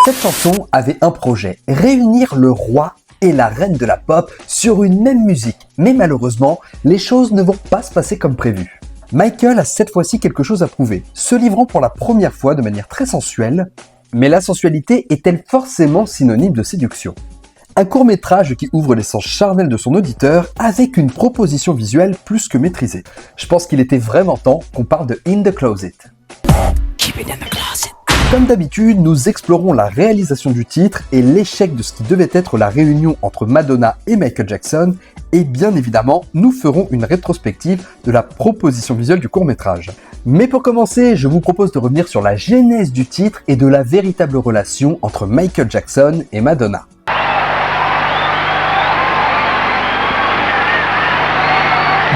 Cette chanson avait un projet, réunir le roi et la reine de la pop sur une même musique. Mais malheureusement, les choses ne vont pas se passer comme prévu. Michael a cette fois-ci quelque chose à prouver, se livrant pour la première fois de manière très sensuelle. Mais la sensualité est-elle forcément synonyme de séduction ? Un court-métrage qui ouvre les sens charnels de son auditeur avec une proposition visuelle plus que maîtrisée. Je pense qu'il était vraiment temps qu'on parle de In the Closet. Keep it in the closet. Comme d'habitude, nous explorons la réalisation du titre et l'échec de ce qui devait être la réunion entre Madonna et Michael Jackson, et bien évidemment, nous ferons une rétrospective de la proposition visuelle du court-métrage. Mais pour commencer, je vous propose de revenir sur la genèse du titre et de la véritable relation entre Michael Jackson et Madonna.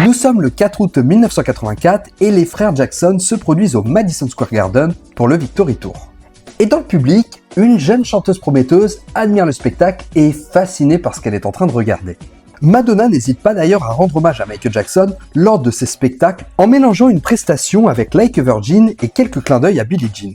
Nous sommes le 4 août 1984 et les frères Jackson se produisent au Madison Square Garden pour le Victory Tour. Et dans le public, une jeune chanteuse prometteuse admire le spectacle et est fascinée par ce qu'elle est en train de regarder. Madonna n'hésite pas d'ailleurs à rendre hommage à Michael Jackson lors de ses spectacles en mélangeant une prestation avec Like a Virgin et quelques clins d'œil à Billie Jean.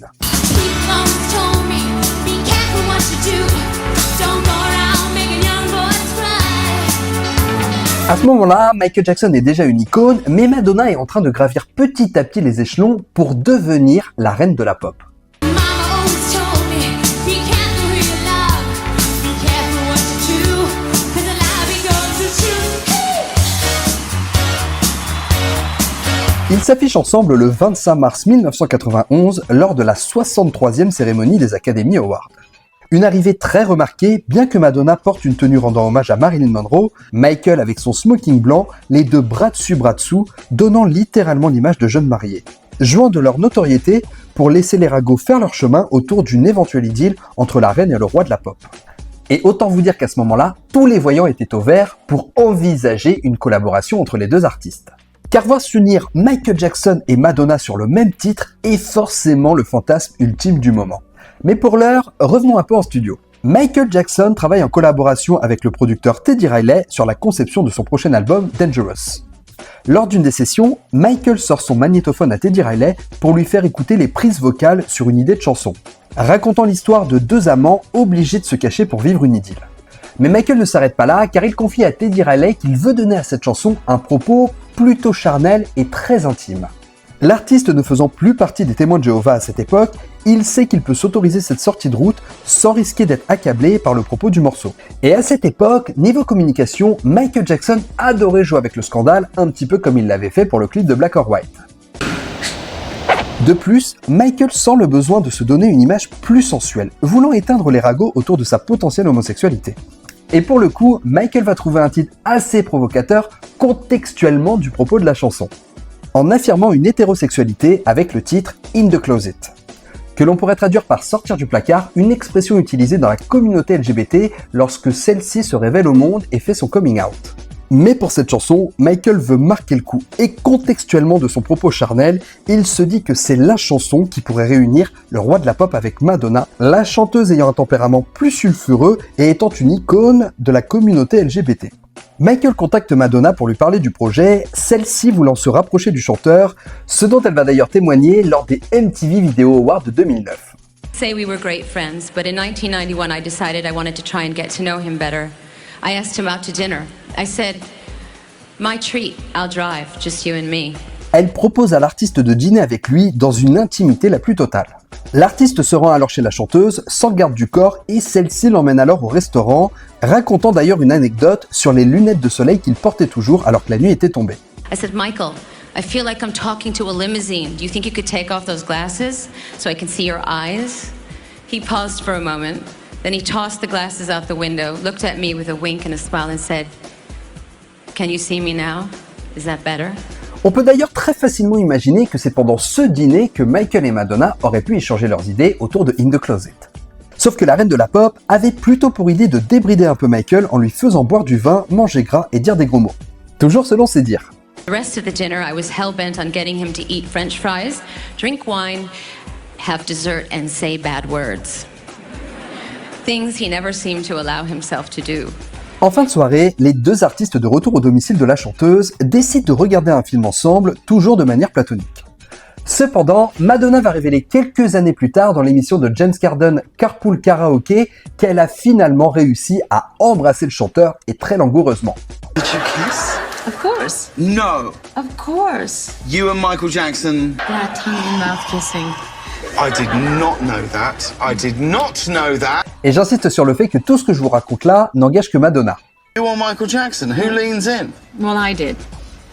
À ce moment-là, Michael Jackson est déjà une icône, mais Madonna est en train de gravir petit à petit les échelons pour devenir la reine de la pop. Ils s'affichent ensemble le 25 mars 1991 lors de la 63e cérémonie des Academy Awards. Une arrivée très remarquée, bien que Madonna porte une tenue rendant hommage à Marilyn Monroe, Michael avec son smoking blanc, les deux bras dessous, donnant littéralement l'image de jeunes mariés, jouant de leur notoriété pour laisser les ragots faire leur chemin autour d'une éventuelle idylle entre la reine et le roi de la pop. Et autant vous dire qu'à ce moment-là, tous les voyants étaient au vert pour envisager une collaboration entre les deux artistes. Car voir s'unir Michael Jackson et Madonna sur le même titre est forcément le fantasme ultime du moment. Mais pour l'heure, revenons un peu en studio. Michael Jackson travaille en collaboration avec le producteur Teddy Riley sur la conception de son prochain album Dangerous. Lors d'une des sessions, Michael sort son magnétophone à Teddy Riley pour lui faire écouter les prises vocales sur une idée de chanson, racontant l'histoire de deux amants obligés de se cacher pour vivre une idylle. Mais Michael ne s'arrête pas là car il confie à Teddy Riley qu'il veut donner à cette chanson un propos plutôt charnel et très intime. L'artiste ne faisant plus partie des témoins de Jéhovah à cette époque, il sait qu'il peut s'autoriser cette sortie de route sans risquer d'être accablé par le propos du morceau. Et à cette époque, niveau communication, Michael Jackson adorait jouer avec le scandale, un petit peu comme il l'avait fait pour le clip de Black or White. De plus, Michael sent le besoin de se donner une image plus sensuelle, voulant éteindre les ragots autour de sa potentielle homosexualité. Et pour le coup, Michael va trouver un titre assez provocateur contextuellement du propos de la chanson, en affirmant une hétérosexualité avec le titre In the Closet, que l'on pourrait traduire par sortir du placard, une expression utilisée dans la communauté LGBT lorsque celle-ci se révèle au monde et fait son coming out. Mais pour cette chanson, Michael veut marquer le coup, et contextuellement de son propos charnel, il se dit que c'est la chanson qui pourrait réunir le roi de la pop avec Madonna, la chanteuse ayant un tempérament plus sulfureux et étant une icône de la communauté LGBT. Michael contacte Madonna pour lui parler du projet, celle-ci voulant se rapprocher du chanteur, ce dont elle va d'ailleurs témoigner lors des MTV Video Awards de 2009. Say we were great friends, but in 1991 I decided I wanted to try and get to know him better. I asked him out to dinner. I said, "My treat, I'll drive, just you and me." Elle propose à l'artiste de dîner avec lui dans une intimité la plus totale. L'artiste se rend alors chez la chanteuse, sans garde du corps, et celle-ci l'emmène alors au restaurant, racontant d'ailleurs une anecdote sur les lunettes de soleil qu'il portait toujours alors que la nuit était tombée. I said, "Michael, I feel like I'm talking to a limousine. Do you think you could take off those glasses so I can see your eyes?" He paused for a moment, then he tossed the glasses out the window, looked at me with a wink and a smile and said, "Can you see me now? Is that better?" On peut d'ailleurs très facilement imaginer que c'est pendant ce dîner que Michael et Madonna auraient pu échanger leurs idées autour de In the Closet. Sauf que la reine de la pop avait plutôt pour idée de débrider un peu Michael en lui faisant boire du vin, manger gras et dire des gros mots. Toujours selon ses dires. The rest of the dinner I was hell-bent on getting him to eat French fries, drink wine, have dessert and say bad words. Things he never seemed to allow himself to do. En fin de soirée, les deux artistes de retour au domicile de la chanteuse décident de regarder un film ensemble, toujours de manière platonique. Cependant, Madonna va révéler quelques années plus tard dans l'émission de James Corden Carpool Karaoke qu'elle a finalement réussi à embrasser le chanteur et très langoureusement. Did you kiss? Of course. No. Of course. You and Michael Jackson. Yeah, tongue in mouth kissing. I did not know that. I did not know that. Et j'insiste sur le fait que tout ce que je vous raconte là n'engage que Madonna. You or Michael Jackson? Who leans in? Well, I did,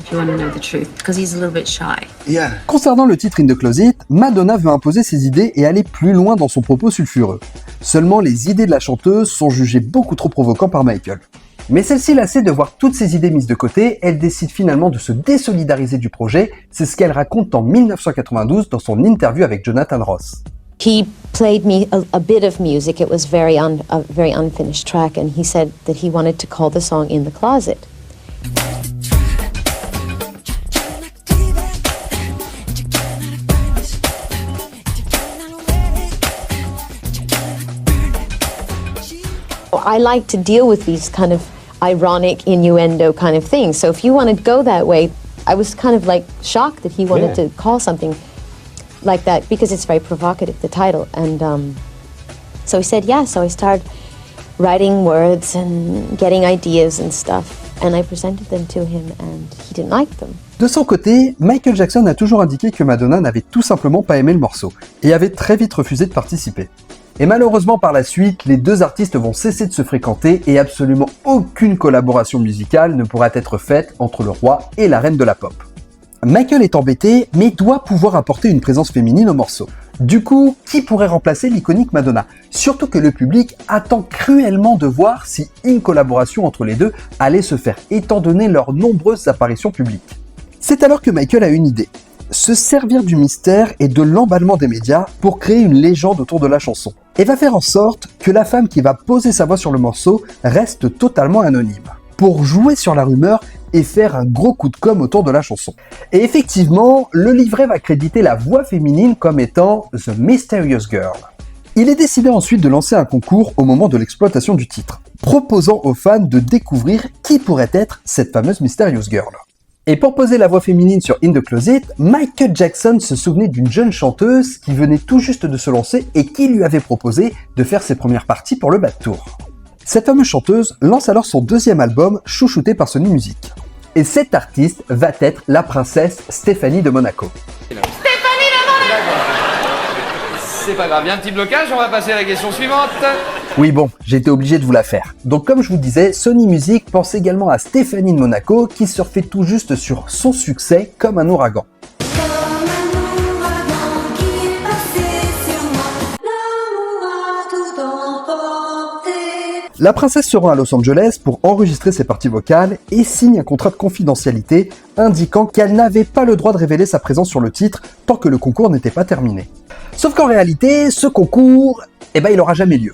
if you want to know the truth, because he's a little bit shy. Yeah. Concernant le titre In the Closet, Madonna veut imposer ses idées et aller plus loin dans son propos sulfureux. Seulement, les idées de la chanteuse sont jugées beaucoup trop provocantes par Michael. Mais celle-ci, lassée de voir toutes ses idées mises de côté, elle décide finalement de se désolidariser du projet. C'est ce qu'elle raconte en 1992 dans son interview avec Jonathan Ross. He played me a bit of music. It was a very unfinished track, and he said that he wanted to call the song In the Closet. I like to deal with these kind of ironic innuendo kind of things. So if you want to go that way, I was kind of like shocked that he wanted to call something like that because it's very provocative, the title. And so he said, yeah. So I started writing words and getting ideas and stuff. And I presented them to him and he didn't like them. De son côté, Michael Jackson a toujours indiqué que Madonna n'avait tout simplement pas aimé le morceau et avait très vite refusé de participer. Et malheureusement par la suite, les deux artistes vont cesser de se fréquenter et absolument aucune collaboration musicale ne pourra être faite entre le roi et la reine de la pop. Michael est embêté, mais doit pouvoir apporter une présence féminine au morceau. Du coup, qui pourrait remplacer l'iconique Madonna? Surtout que le public attend cruellement de voir si une collaboration entre les deux allait se faire, étant donné leurs nombreuses apparitions publiques. C'est alors que Michael a une idée. Se servir du mystère et de l'emballement des médias pour créer une légende autour de la chanson. Et va faire en sorte que la femme qui va poser sa voix sur le morceau reste totalement anonyme. Pour jouer sur la rumeur et faire un gros coup de com' autour de la chanson. Et effectivement, le livret va créditer la voix féminine comme étant The Mysterious Girl. Il est décidé ensuite de lancer un concours au moment de l'exploitation du titre, proposant aux fans de découvrir qui pourrait être cette fameuse Mysterious Girl. Et pour poser la voix féminine sur In the Closet, Michael Jackson se souvenait d'une jeune chanteuse qui venait tout juste de se lancer et qui lui avait proposé de faire ses premières parties pour le Bad Tour. Cette fameuse chanteuse lance alors son deuxième album, chouchouté par Sony Music. Et cette artiste va être la princesse Stéphanie de Monaco. C'est pas grave, il y a un petit blocage, on va passer à la question suivante. Oui bon, j'ai été obligé de vous la faire. Donc comme je vous disais, Sony Music pense également à Stéphanie de Monaco qui surfait tout juste sur son succès comme un ouragan. La princesse se rend à Los Angeles pour enregistrer ses parties vocales et signe un contrat de confidentialité indiquant qu'elle n'avait pas le droit de révéler sa présence sur le titre tant que le concours n'était pas terminé. Sauf qu'en réalité, ce concours, il n'aura jamais lieu.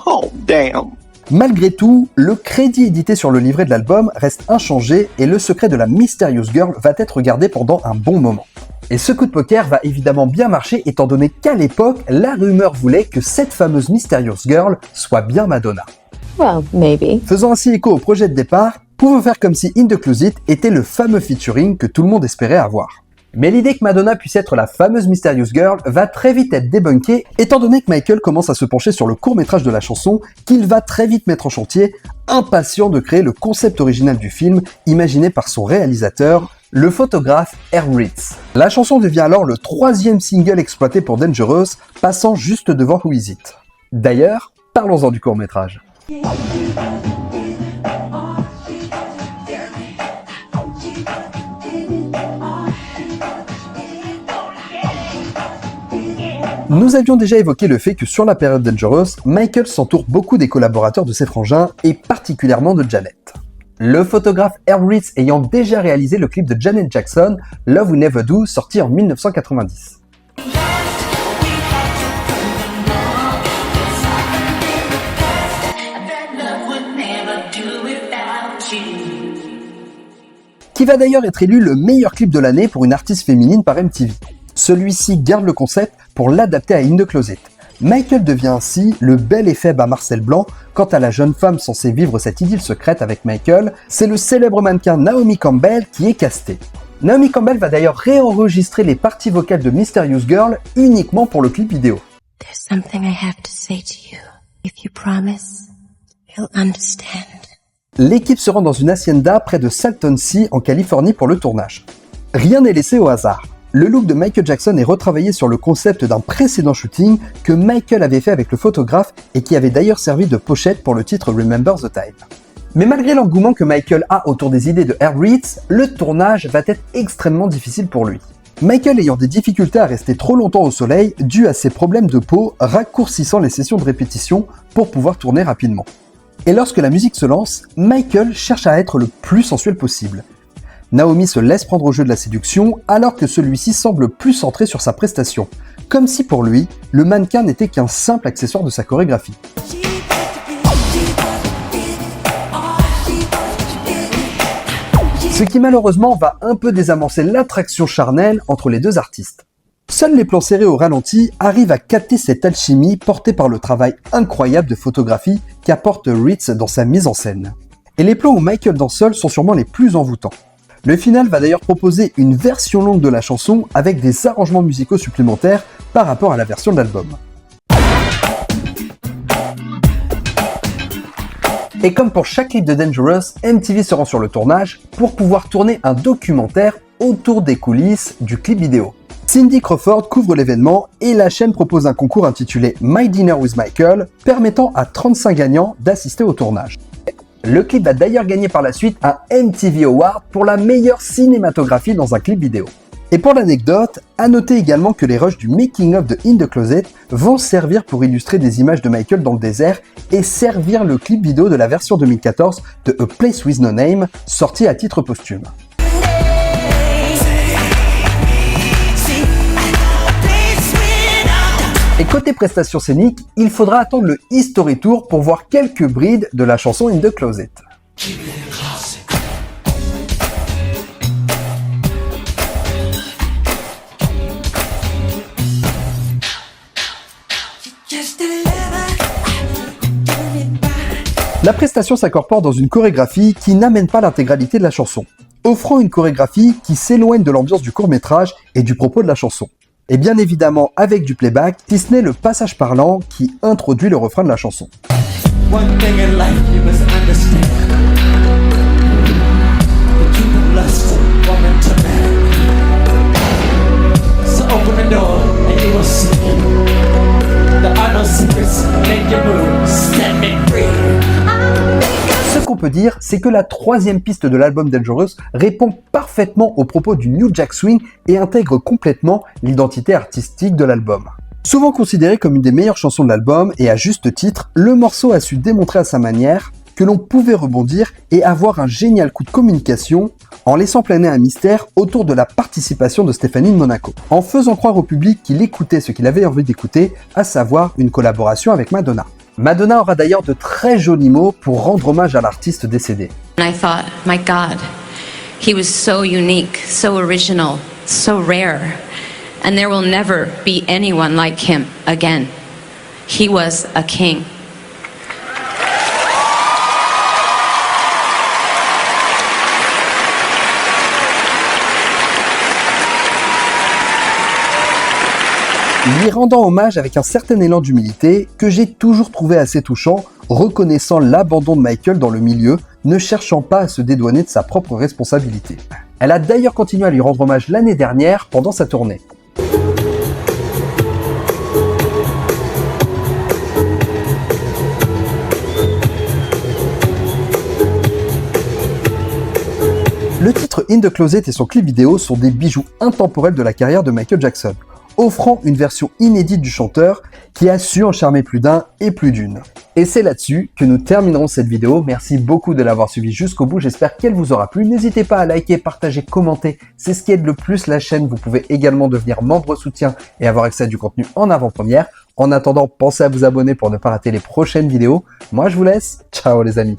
Oh, damn. Malgré tout, le crédit édité sur le livret de l'album reste inchangé et le secret de la Mysterious Girl va être gardé pendant un bon moment. Et ce coup de poker va évidemment bien marcher étant donné qu'à l'époque, la rumeur voulait que cette fameuse Mysterious Girl soit bien Madonna. Well, maybe. Faisant ainsi écho au projet de départ, pouvons faire comme si In the Closet était le fameux featuring que tout le monde espérait avoir. Mais l'idée que Madonna puisse être la fameuse Mysterious Girl va très vite être débunkée, étant donné que Michael commence à se pencher sur le court-métrage de la chanson, qu'il va très vite mettre en chantier, impatient de créer le concept original du film, imaginé par son réalisateur, le photographe Herb Ritts. La chanson devient alors le 3e single exploité pour Dangerous, passant juste devant Who Is It. D'ailleurs, parlons-en du court-métrage. Nous avions déjà évoqué le fait que sur la période Dangerous, Michael s'entoure beaucoup des collaborateurs de ses frangins et particulièrement de Janet. Le photographe Herb Ritts ayant déjà réalisé le clip de Janet Jackson, Love We Never Do, sorti en 1990. Qui va d'ailleurs être élu le meilleur clip de l'année pour une artiste féminine par MTV. Celui-ci garde le concept pour l'adapter à In the Closet. Michael devient ainsi le bel et faible à Marcel Blanc. Quant à la jeune femme censée vivre cette idylle secrète avec Michael, c'est le célèbre mannequin Naomi Campbell qui est castée. Naomi Campbell va d'ailleurs réenregistrer les parties vocales de Mysterious Girl uniquement pour le clip vidéo. There's something I have to say to you. If you promise, you'll understand. L'équipe se rend dans une hacienda près de Salton Sea en Californie pour le tournage. Rien n'est laissé au hasard. Le look de Michael Jackson est retravaillé sur le concept d'un précédent shooting que Michael avait fait avec le photographe et qui avait d'ailleurs servi de pochette pour le titre Remember the Time. Mais malgré l'engouement que Michael a autour des idées de Air Ritz, le tournage va être extrêmement difficile pour lui. Michael ayant des difficultés à rester trop longtemps au soleil dû à ses problèmes de peau raccourcissant les sessions de répétition pour pouvoir tourner rapidement. Et lorsque la musique se lance, Michael cherche à être le plus sensuel possible. Naomi se laisse prendre au jeu de la séduction alors que celui-ci semble plus centré sur sa prestation, comme si pour lui, le mannequin n'était qu'un simple accessoire de sa chorégraphie. Ce qui malheureusement va un peu désamorcer l'attraction charnelle entre les deux artistes. Seuls les plans serrés au ralenti arrivent à capter cette alchimie portée par le travail incroyable de photographie qu'apporte Ritz dans sa mise en scène. Et les plans où Michael danse seul sont sûrement les plus envoûtants. Le final va d'ailleurs proposer une version longue de la chanson avec des arrangements musicaux supplémentaires par rapport à la version de l'album. Et comme pour chaque clip de Dangerous, MTV se rend sur le tournage pour pouvoir tourner un documentaire autour des coulisses du clip vidéo. Cindy Crawford couvre l'événement et la chaîne propose un concours intitulé My Dinner with Michael, permettant à 35 gagnants d'assister au tournage. Le clip va d'ailleurs gagner par la suite un MTV Award pour la meilleure cinématographie dans un clip vidéo. Et pour l'anecdote, à noter également que les rushs du making of de In the Closet vont servir pour illustrer des images de Michael dans le désert et servir le clip vidéo de la version 2014 de A Place With No Name, sorti à titre posthume. Et côté prestations scéniques, il faudra attendre le History Tour pour voir quelques brides de la chanson In the Closet. La prestation s'incorpore dans une chorégraphie qui n'amène pas l'intégralité de la chanson, offrant une chorégraphie qui s'éloigne de l'ambiance du court-métrage et du propos de la chanson. Et bien évidemment avec du playback, si ce n'est le passage parlant qui introduit le refrain de la chanson. One thing in life you must understand. The two lust woman to man. So open the door and you will see. There are no secrets, make your move, set me free. Ce qu'on peut dire, c'est que la troisième piste de l'album Dangerous répond parfaitement aux propos du New Jack Swing et intègre complètement l'identité artistique de l'album. Souvent considéré comme une des meilleures chansons de l'album, et à juste titre, le morceau a su démontrer à sa manière que l'on pouvait rebondir et avoir un génial coup de communication en laissant planer un mystère autour de la participation de Stéphanie de Monaco, en faisant croire au public qu'il écoutait ce qu'il avait envie d'écouter, à savoir une collaboration avec Madonna. Madonna aura d'ailleurs de très jolis mots pour rendre hommage à l'artiste décédé. And I thought, my God, he was so unique, so original, so rare, and there will never be anyone like him again. He was a king. Lui rendant hommage avec un certain élan d'humilité que j'ai toujours trouvé assez touchant, reconnaissant l'abandon de Michael dans le milieu, ne cherchant pas à se dédouaner de sa propre responsabilité. Elle a d'ailleurs continué à lui rendre hommage l'année dernière pendant sa tournée. Le titre In the Closet et son clip vidéo sont des bijoux intemporels de la carrière de Michael Jackson, offrant une version inédite du chanteur qui a su en charmer plus d'un et plus d'une. Et c'est là-dessus que nous terminerons cette vidéo. Merci beaucoup de l'avoir suivi jusqu'au bout, j'espère qu'elle vous aura plu. N'hésitez pas à liker, partager, commenter, c'est ce qui aide le plus la chaîne. Vous pouvez également devenir membre soutien et avoir accès à du contenu en avant-première. En attendant, pensez à vous abonner pour ne pas rater les prochaines vidéos. Moi je vous laisse, ciao les amis.